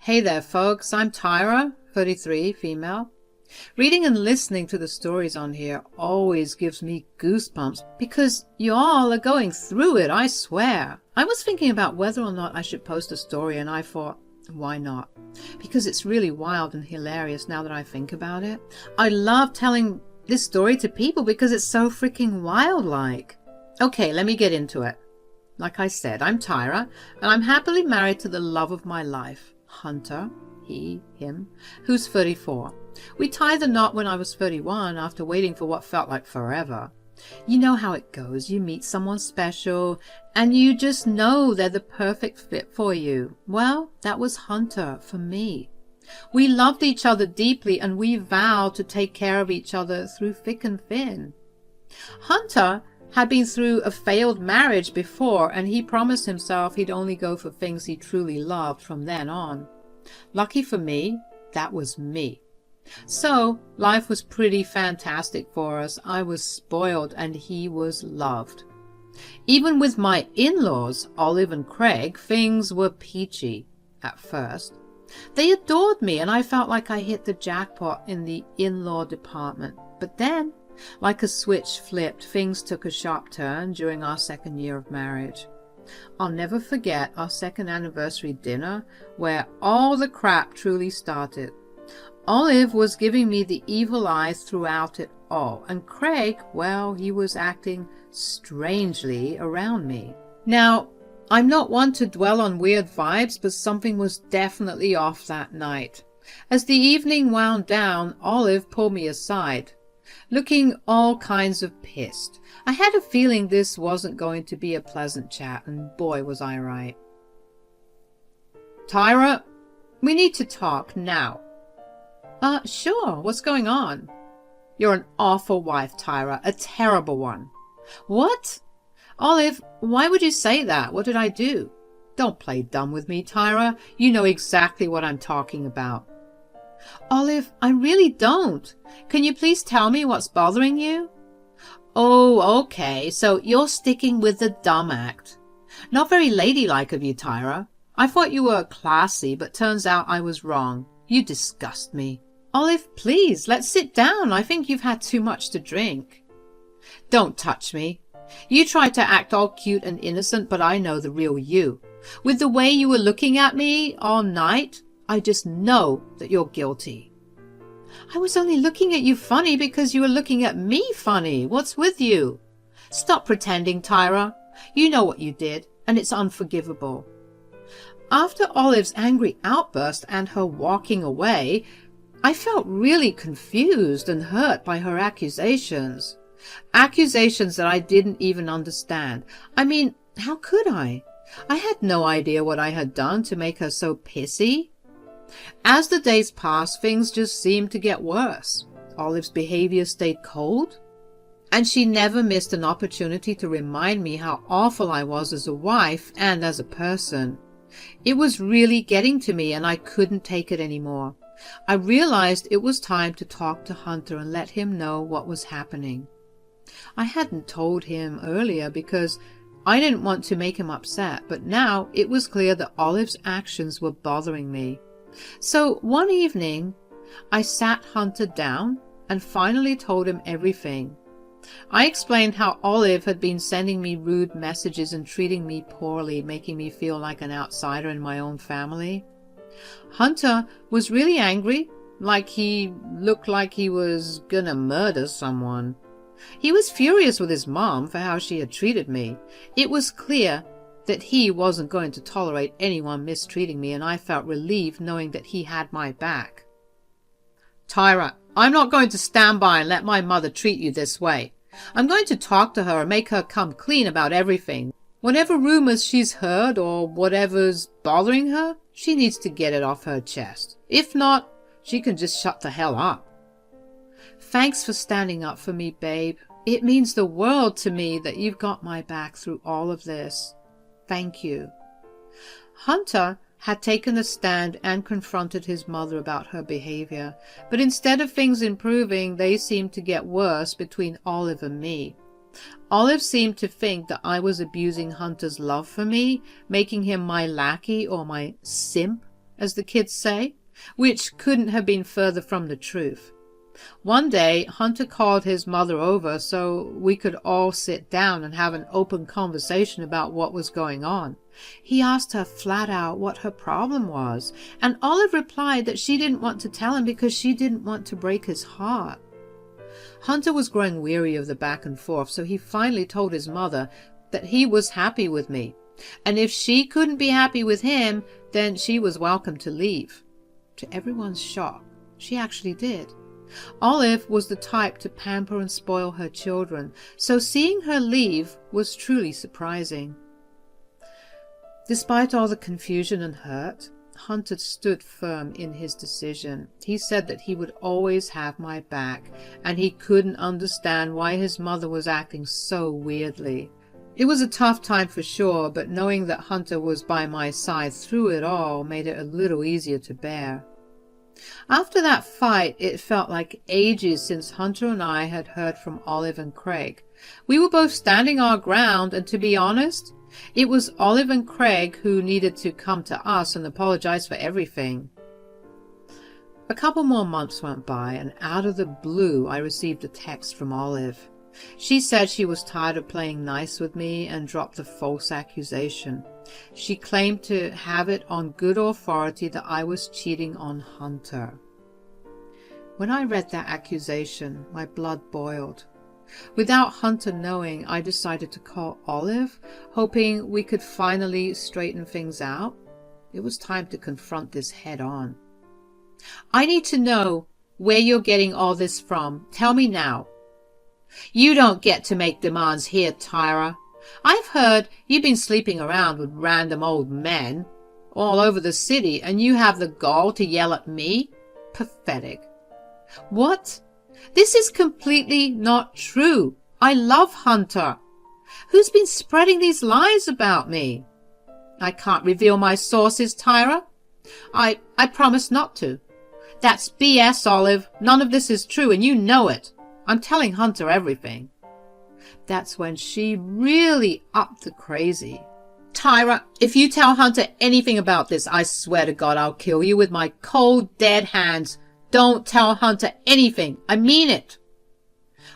Hey there, folks. I'm Tyra, 33, female. Reading and listening to the stories on here always gives me goosebumps because you all are going through it, I swear. I was thinking about whether or not I should post a story, and I thought, why not? Because it's really wild and hilarious now that I think about it. I love telling this story to people because it's so freaking wild-like. Okay, let me get into it. Like I said, I'm Tyra, and I'm happily married to the love of my life, Hunter, him, who's 34. We tied the knot when I was 31 after waiting for what felt like forever. You know how it goes. You meet someone special and you just know they're the perfect fit for you. Well, that was Hunter for me. We loved each other deeply and we vowed to take care of each other through thick and thin. Hunter had been through a failed marriage before, and he promised himself he'd only go for things he truly loved from then on. Lucky for me, that was me. So life was pretty fantastic for us. I was spoiled and he was loved. Even with my in-laws, Olive and Craig, things were peachy at first. They adored me and I felt like I hit the jackpot in the in-law department. But then, like a switch flipped, things took a sharp turn during our second year of marriage. I'll never forget our second anniversary dinner where all the crap truly started. Olive was giving me the evil eyes throughout it all, and Craig, well, he was acting strangely around me. Now, I'm not one to dwell on weird vibes, but something was definitely off that night. As the evening wound down, Olive pulled me aside, looking all kinds of pissed. I had a feeling this wasn't going to be a pleasant chat, and boy was I right. Tyra, we need to talk now. Sure, what's going on? You're an awful wife, Tyra, a terrible one. What? Olive, why would you say that? What did I do? Don't play dumb with me, Tyra. You know exactly what I'm talking about. Olive, I really don't. Can you please tell me what's bothering you? Oh, okay, so you're sticking with the dumb act. Not very ladylike of you, Tyra. I thought you were classy, but turns out I was wrong. You disgust me. Olive, please, let's sit down. I think you've had too much to drink. Don't touch me. You tried to act all cute and innocent, but I know the real you. With the way you were looking at me all night, I just know that you're guilty. I was only looking at you funny because you were looking at me funny. What's with you? Stop pretending, Tyra. You know what you did, and it's unforgivable. After Olive's angry outburst and her walking away, I felt really confused and hurt by her accusations. Accusations that I didn't even understand. I mean, how could I? I had no idea what I had done to make her so pissy. As the days passed, things just seemed to get worse. Olive's behavior stayed cold, and she never missed an opportunity to remind me how awful I was as a wife and as a person. It was really getting to me, and I couldn't take it anymore. I realized it was time to talk to Hunter and let him know what was happening. I hadn't told him earlier because I didn't want to make him upset, but now it was clear that Olive's actions were bothering me. So one evening, I sat Hunter down and finally told him everything. I explained how Olive had been sending me rude messages and treating me poorly, making me feel like an outsider in my own family. Hunter was really angry, like he looked like he was gonna murder someone. He was furious with his mom for how she had treated me. It was clear that he wasn't going to tolerate anyone mistreating me, and I felt relieved knowing that he had my back. Tyra, I'm not going to stand by and let my mother treat you this way. I'm going to talk to her and make her come clean about everything. Whatever rumors she's heard or whatever's bothering her, she needs to get it off her chest. If not, she can just shut the hell up. Thanks for standing up for me, babe. It means the world to me that you've got my back through all of this. Thank you. Hunter had taken a stand and confronted his mother about her behavior, but instead of things improving, they seemed to get worse between Olive and me. Olive seemed to think that I was abusing Hunter's love for me, making him my lackey or my simp, as the kids say, which couldn't have been further from the truth. One day, Hunter called his mother over so we could all sit down and have an open conversation about what was going on. He asked her flat out what her problem was, and Olive replied that she didn't want to tell him because she didn't want to break his heart. Hunter was growing weary of the back and forth, so he finally told his mother that he was happy with me, and if she couldn't be happy with him, then she was welcome to leave. To everyone's shock, she actually did. Olive was the type to pamper and spoil her children, so seeing her leave was truly surprising. Despite all the confusion and hurt, Hunter stood firm in his decision. He said that he would always have my back, and he couldn't understand why his mother was acting so weirdly. It was a tough time for sure, but knowing that Hunter was by my side through it all made it a little easier to bear. After that fight, it felt like ages since Hunter and I had heard from Olive and Craig. We were both standing our ground, and to be honest, it was Olive and Craig who needed to come to us and apologize for everything. A couple more months went by, and out of the blue I received a text from Olive. She said she was tired of playing nice with me and dropped a false accusation. She claimed to have it on good authority that I was cheating on Hunter. When I read that accusation, my blood boiled. Without Hunter knowing, I decided to call Olive, hoping we could finally straighten things out. It was time to confront this head on. I need to know where you're getting all this from. Tell me now. You don't get to make demands here, Tyra. I've heard you've been sleeping around with random old men all over the city, and you have the gall to yell at me? Pathetic. What? This is completely not true. I love Hunter. Who's been spreading these lies about me? I can't reveal my sources, Tyra. I promise not to. That's BS, Olive. None of this is true, and you know it. I'm telling Hunter everything. That's when she really upped the crazy. Tyra, if you tell Hunter anything about this, I swear to God I'll kill you with my cold, dead hands. Don't tell Hunter anything. I mean it.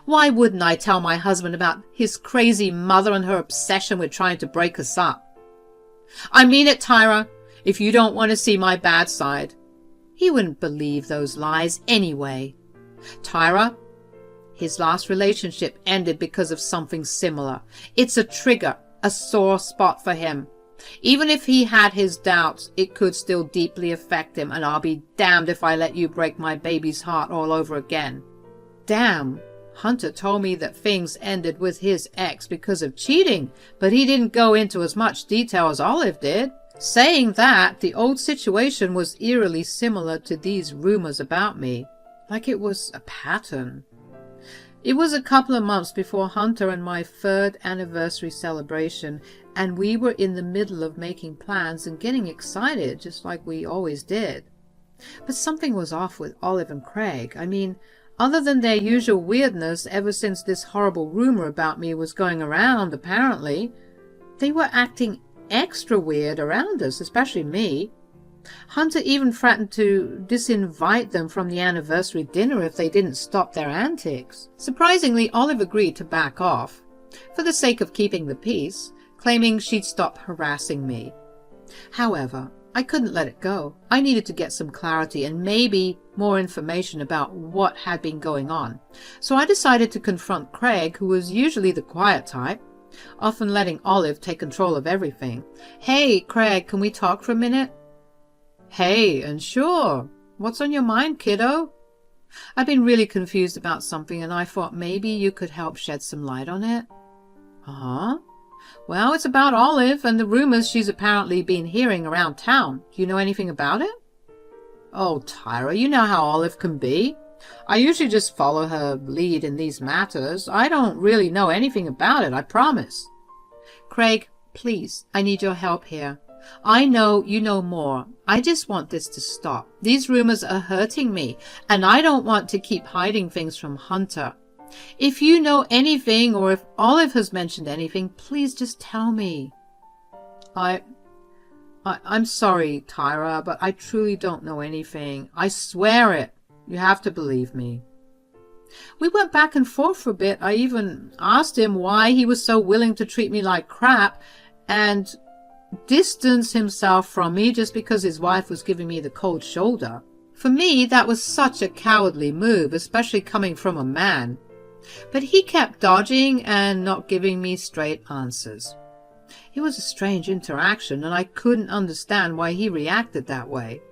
Why wouldn't I tell my husband about his crazy mother and her obsession with trying to break us up? I mean it, Tyra, if you don't want to see my bad side. He wouldn't believe those lies anyway. Tyra, his last relationship ended because of something similar. It's a trigger, a sore spot for him. Even if he had his doubts, it could still deeply affect him, and I'll be damned if I let you break my baby's heart all over again. Damn, Hunter told me that things ended with his ex because of cheating, but he didn't go into as much detail as Olive did, saying that the old situation was eerily similar to these rumors about me, like it was a pattern. It was a couple of months before Hunter and my 3rd anniversary celebration, and we were in the middle of making plans and getting excited, just like we always did. But something was off with Olive and Craig. I mean, other than their usual weirdness ever since this horrible rumor about me was going around, apparently, they were acting extra weird around us, especially me. Hunter even threatened to disinvite them from the anniversary dinner if they didn't stop their antics. Surprisingly, Olive agreed to back off, for the sake of keeping the peace, claiming she'd stop harassing me. However, I couldn't let it go. I needed to get some clarity and maybe more information about what had been going on. So I decided to confront Craig, who was usually the quiet type, often letting Olive take control of everything. Hey, Craig, can we talk for a minute? Hey, and sure. What's on your mind, kiddo? I've been really confused about something, and I thought maybe you could help shed some light on it. Uh-huh. Well, it's about Olive and the rumors she's apparently been hearing around town. Do you know anything about it? Oh, Tyra, you know how Olive can be. I usually just follow her lead in these matters. I don't really know anything about it, I promise. Craig, please, I need your help here. I know you know more. I just want this to stop. These rumors are hurting me, and I don't want to keep hiding things from Hunter. If you know anything, or if Olive has mentioned anything, please just tell me. I'm sorry, Tyra, but I truly don't know anything. I swear it. You have to believe me. We went back and forth for a bit. I even asked him why he was so willing to treat me like crap and distance himself from me just because his wife was giving me the cold shoulder. For me, that was such a cowardly move, especially coming from a man. But he kept dodging and not giving me straight answers. It was a strange interaction, and I couldn't understand why he reacted that way.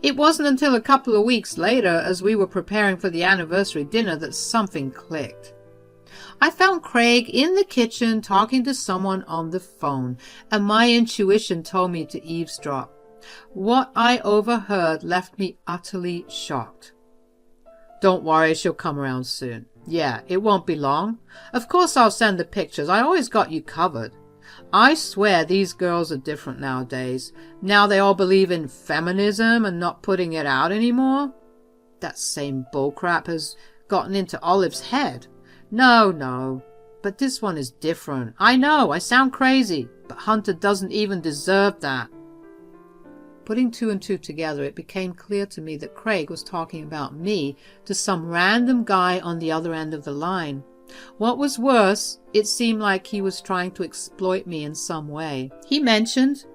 It wasn't until a couple of weeks later, as we were preparing for the anniversary dinner, that something clicked. I found Craig in the kitchen talking to someone on the phone, and my intuition told me to eavesdrop. What I overheard left me utterly shocked. Don't worry, she'll come around soon. Yeah, it won't be long. Of course I'll send the pictures. I always got you covered. I swear these girls are different nowadays. Now they all believe in feminism and not putting it out anymore. That same bullcrap has gotten into Olive's head. No, but this one is different. I know, I sound crazy, but Hunter doesn't even deserve that. Putting two and two together, it became clear to me that Craig was talking about me to some random guy on the other end of the line. What was worse, it seemed like he was trying to exploit me in some way. He mentioned,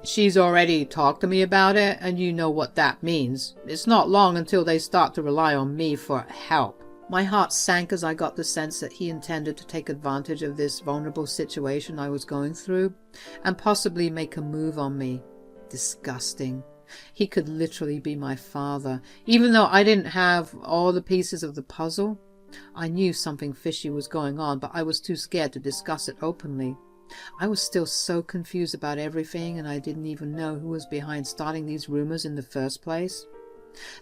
"She's already talked to me about it, and you know what that means. It's not long until they start to rely on me for help." My heart sank as I got the sense that he intended to take advantage of this vulnerable situation I was going through and possibly make a move on me. Disgusting. He could literally be my father. Even though I didn't have all the pieces of the puzzle, I knew something fishy was going on, but I was too scared to discuss it openly. I was still so confused about everything, and I didn't even know who was behind starting these rumors in the first place.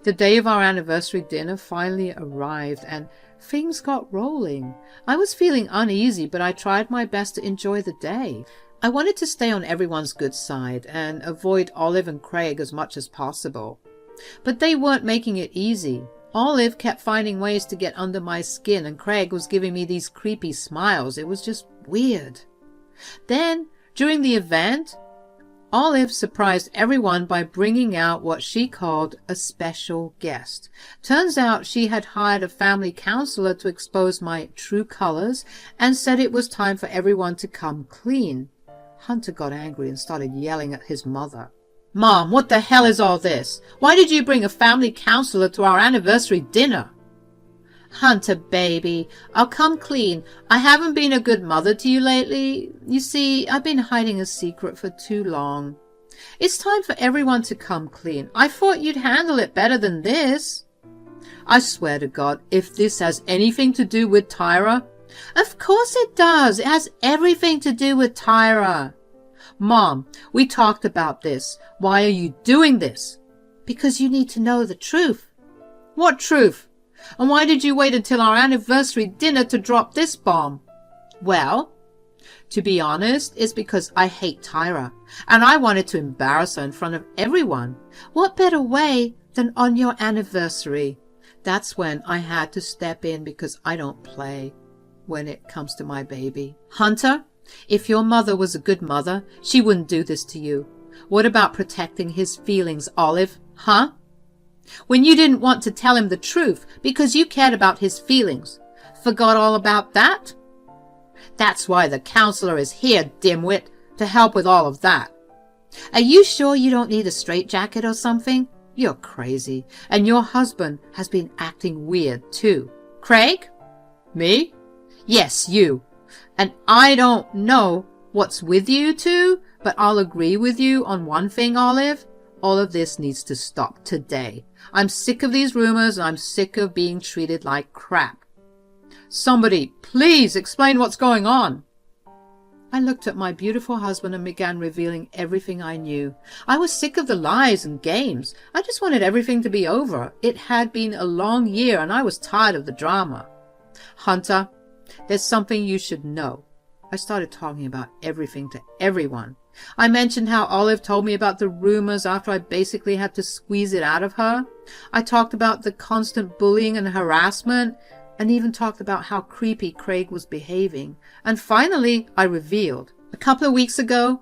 The day of our anniversary dinner finally arrived, and things got rolling. I was feeling uneasy, but I tried my best to enjoy the day. I wanted to stay on everyone's good side and avoid Olive and Craig as much as possible. But they weren't making it easy. Olive kept finding ways to get under my skin, and Craig was giving me these creepy smiles. It was just weird. Then, during the event, Olive surprised everyone by bringing out what she called a special guest. Turns out she had hired a family counselor to expose my true colors and said it was time for everyone to come clean. Hunter got angry and started yelling at his mother. "Mom, what the hell is all this? Why did you bring a family counselor to our anniversary dinner?" "Hunter, baby, I'll come clean. I haven't been a good mother to you lately. You see, I've been hiding a secret for too long. It's time for everyone to come clean. I thought you'd handle it better than this." "I swear to God, if this has anything to do with Tyra..." "Of course it does. It has everything to do with Tyra." "Mom, we talked about this. Why are you doing this?" "Because you need to know the truth." "What truth? And why did you wait until our anniversary dinner to drop this bomb?" "Well, to be honest, it's because I hate Tyra, and I wanted to embarrass her in front of everyone. What better way than on your anniversary? That's when I had to step in because I don't play when it comes to my baby. Hunter, if your mother was a good mother, she wouldn't do this to you. What about protecting his feelings, Olive? Huh? When you didn't want to tell him the truth because you cared about his feelings. Forgot all about that? That's why the counselor is here, dimwit, to help with all of that. Are you sure you don't need a straitjacket or something? You're crazy, and your husband has been acting weird too. Craig? Me? Yes, you. And I don't know what's with you two, but I'll agree with you on one thing, Olive. All of this needs to stop today. I'm sick of these rumors, and I'm sick of being treated like crap. Somebody, please explain what's going on." I looked at my beautiful husband and began revealing everything I knew. I was sick of the lies and games. I just wanted everything to be over. It had been a long year, and I was tired of the drama. "Hunter, there's something you should know." I started talking about everything to everyone. I mentioned how Olive told me about the rumors after I basically had to squeeze it out of her. I talked about the constant bullying and harassment, and even talked about how creepy Craig was behaving. And finally, I revealed. A couple of weeks ago,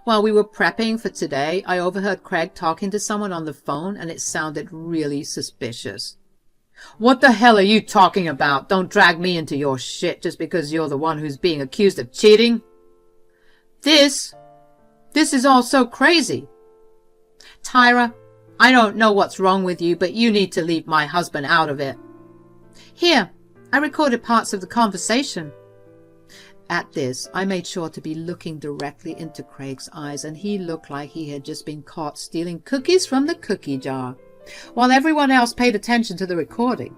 While we were prepping for today, I overheard Craig talking to someone on the phone, and it sounded really suspicious. What the hell are you talking about? Don't drag me into your shit just because you're the one who's being accused of cheating. This is all so crazy. Tyra, I don't know what's wrong with you, but you need to leave my husband out of it. Here, I recorded parts of the conversation. At this, I made sure to be looking directly into Craig's eyes, and he looked like he had just been caught stealing cookies from the cookie jar, while everyone else paid attention to the recording.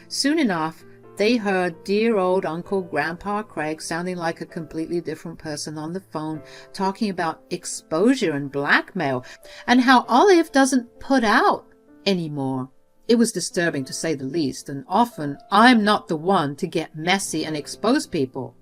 Soon enough, they heard dear old Uncle Grandpa Craig sounding like a completely different person on the phone, talking about exposure and blackmail, and how Olive doesn't put out anymore. It was disturbing, to say the least, and often I'm not the one to get messy and expose people.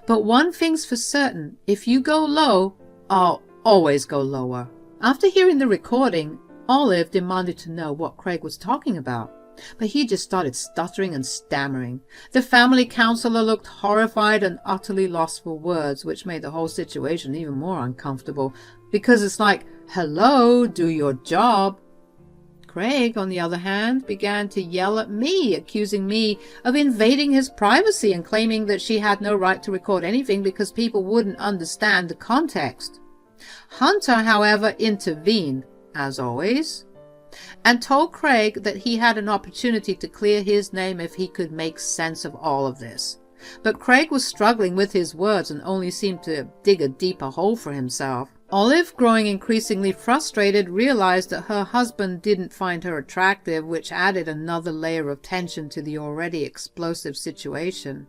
But one thing's for certain, if you go low, I'll always go lower. After hearing the recording, Olive demanded to know what Craig was talking about, but he just started stuttering and stammering. The family counselor looked horrified and utterly lost for words, which made the whole situation even more uncomfortable, because it's like, hello, do your job. Craig, on the other hand, began to yell at me, accusing me of invading his privacy and claiming that she had no right to record anything because people wouldn't understand the context. Hunter, however, intervened, as always, and told Craig that he had an opportunity to clear his name if he could make sense of all of this. But Craig was struggling with his words and only seemed to dig a deeper hole for himself. Olive, growing increasingly frustrated, realized that her husband didn't find her attractive, which added another layer of tension to the already explosive situation.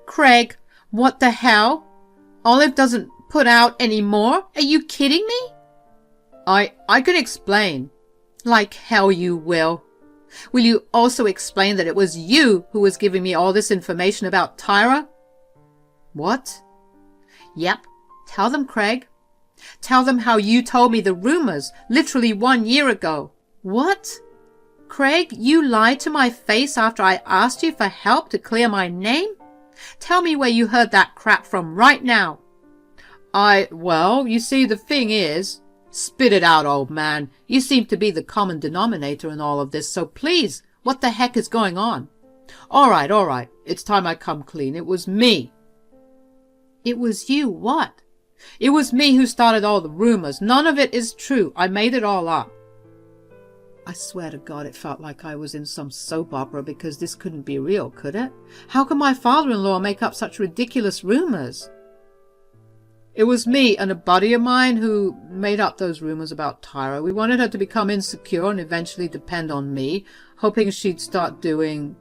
Craig, what the hell? Olive doesn't put out any more? Are you kidding me? I can explain. Like hell you will. Will you also explain that it was you who was giving me all this information about Tyra? What? Yep. Tell them, Craig. Tell them how you told me the rumors literally 1 year ago. What? Craig, you lied to my face after I asked you for help to clear my name? Tell me where you heard that crap from right now. Well, you see, the thing is... Spit it out, old man. You seem to be the common denominator in all of this, so please, what the heck is going on? All right. It's time I come clean. It was me. It was you, what? It was me who started all the rumors. None of it is true. I made it all up. I swear to God it felt like I was in some soap opera, because this couldn't be real, could it? How could my father-in-law make up such ridiculous rumors? It was me and a buddy of mine who made up those rumors about Tyra. We wanted her to become insecure and eventually depend on me, hoping she'd start doing,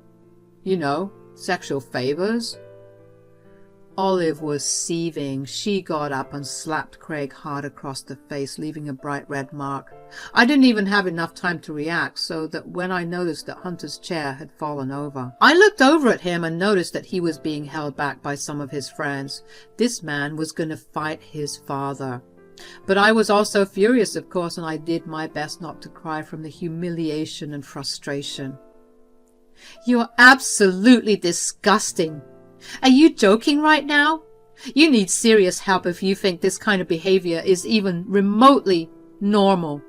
sexual favors. Olive was seething. She got up and slapped Craig hard across the face, leaving a bright red mark. I didn't even have enough time to react, so that when I noticed that Hunter's chair had fallen over, I looked over at him and noticed that he was being held back by some of his friends. This man was going to fight his father. But I was also furious, of course, and I did my best not to cry from the humiliation and frustration. You're absolutely disgusting. Are you joking right now? You need serious help if you think this kind of behavior is even remotely normal.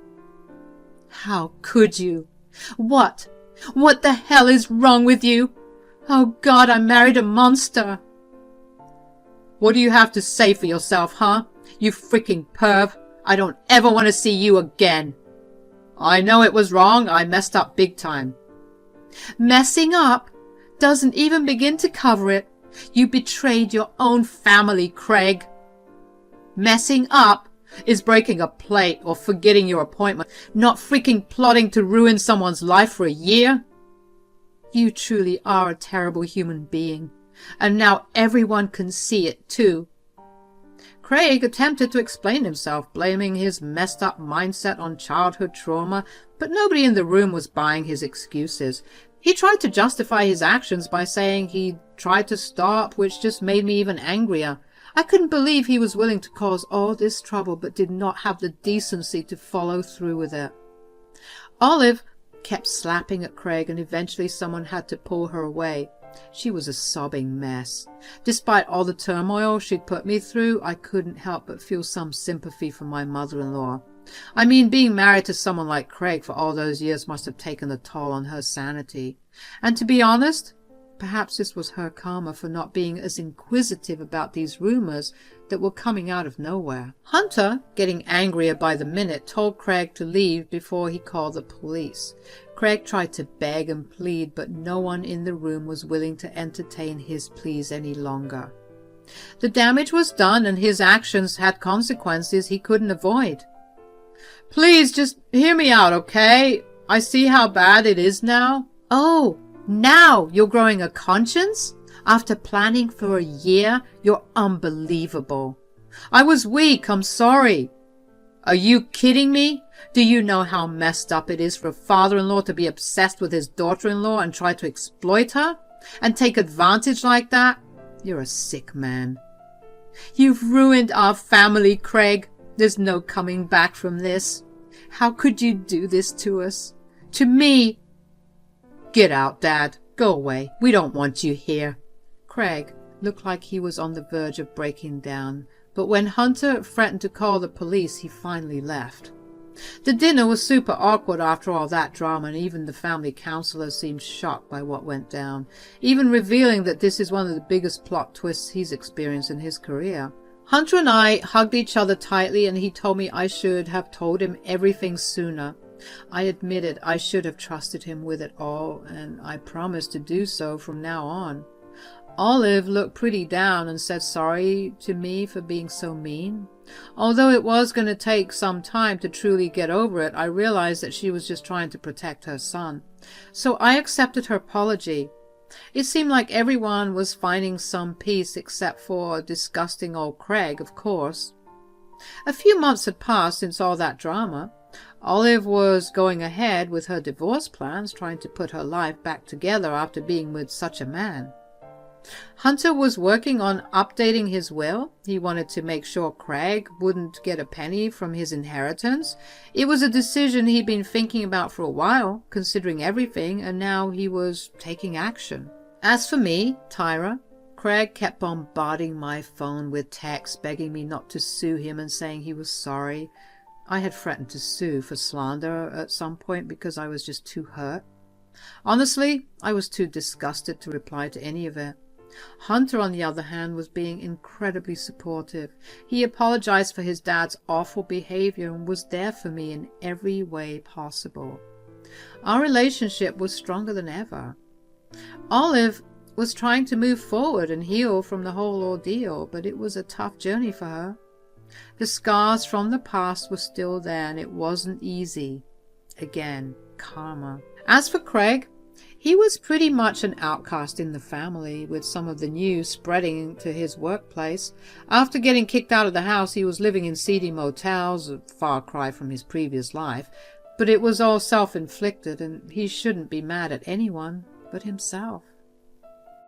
How could you? What the hell is wrong with you? Oh God, I married a monster. What do you have to say for yourself, huh? You freaking perv. I don't ever want to see you again. I know it was wrong. I messed up big time. Messing up doesn't even begin to cover it. You betrayed your own family, Craig. Messing up is breaking a plate or forgetting your appointment, not freaking plotting to ruin someone's life for a year. You truly are a terrible human being, and now everyone can see it too. Craig attempted to explain himself, blaming his messed up mindset on childhood trauma, but nobody in the room was buying his excuses. He tried to justify his actions by saying he tried to stop, which just made me even angrier. I couldn't believe he was willing to cause all this trouble but did not have the decency to follow through with it. Olive kept slapping at Craig, and eventually someone had to pull her away. She was a sobbing mess. Despite all the turmoil she'd put me through, I couldn't help but feel some sympathy for my mother-in-law. I mean, being married to someone like Craig for all those years must have taken a toll on her sanity. And to be honest, perhaps this was her karma for not being as inquisitive about these rumors that were coming out of nowhere. Hunter, getting angrier by the minute, told Craig to leave before he called the police. Craig tried to beg and plead, but no one in the room was willing to entertain his pleas any longer. The damage was done, and his actions had consequences he couldn't avoid. "Please, just hear me out, okay? I see how bad it is now." "Oh, now you're growing a conscience? After planning for a year? You're unbelievable." "I was weak, I'm sorry." "Are you kidding me? Do you know how messed up it is for a father-in-law to be obsessed with his daughter-in-law and try to exploit her? And take advantage like that? You're a sick man." "You've ruined our family, Craig. There's no coming back from this. How could you do this to us? To me?" "Get out, Dad. Go away. We don't want you here." Craig looked like he was on the verge of breaking down, but when Hunter threatened to call the police, he finally left. The dinner was super awkward after all that drama, and even the family counselor seemed shocked by what went down, even revealing that this is one of the biggest plot twists he's experienced in his career. Hunter and I hugged each other tightly, and he told me I should have told him everything sooner. I admitted I should have trusted him with it all, and I promised to do so from now on. Olive looked pretty down and said sorry to me for being so mean. Although it was going to take some time to truly get over it, I realized that she was just trying to protect her son. So I accepted her apology. It seemed like everyone was finding some peace except for disgusting old Craig, of course. A few months had passed since all that drama. Olive was going ahead with her divorce plans, trying to put her life back together after being with such a man. Hunter was working on updating his will. He wanted to make sure Craig wouldn't get a penny from his inheritance. It was a decision he'd been thinking about for a while, considering everything, and now he was taking action. As for me, Tyra, Craig kept bombarding my phone with texts begging me not to sue him and saying he was sorry. I had threatened to sue for slander at some point because I was just too hurt. Honestly, I was too disgusted to reply to any of it. Hunter, on the other hand, was being incredibly supportive. He apologized for his dad's awful behavior and was there for me in every way possible. Our relationship was stronger than ever. Olive was trying to move forward and heal from the whole ordeal, but it was a tough journey for her. The scars from the past were still there, and it wasn't easy. Again, karma. As for Craig, he was pretty much an outcast in the family, with some of the news spreading to his workplace. After getting kicked out of the house, he was living in seedy motels, a far cry from his previous life. But it was all self-inflicted, and he shouldn't be mad at anyone but himself.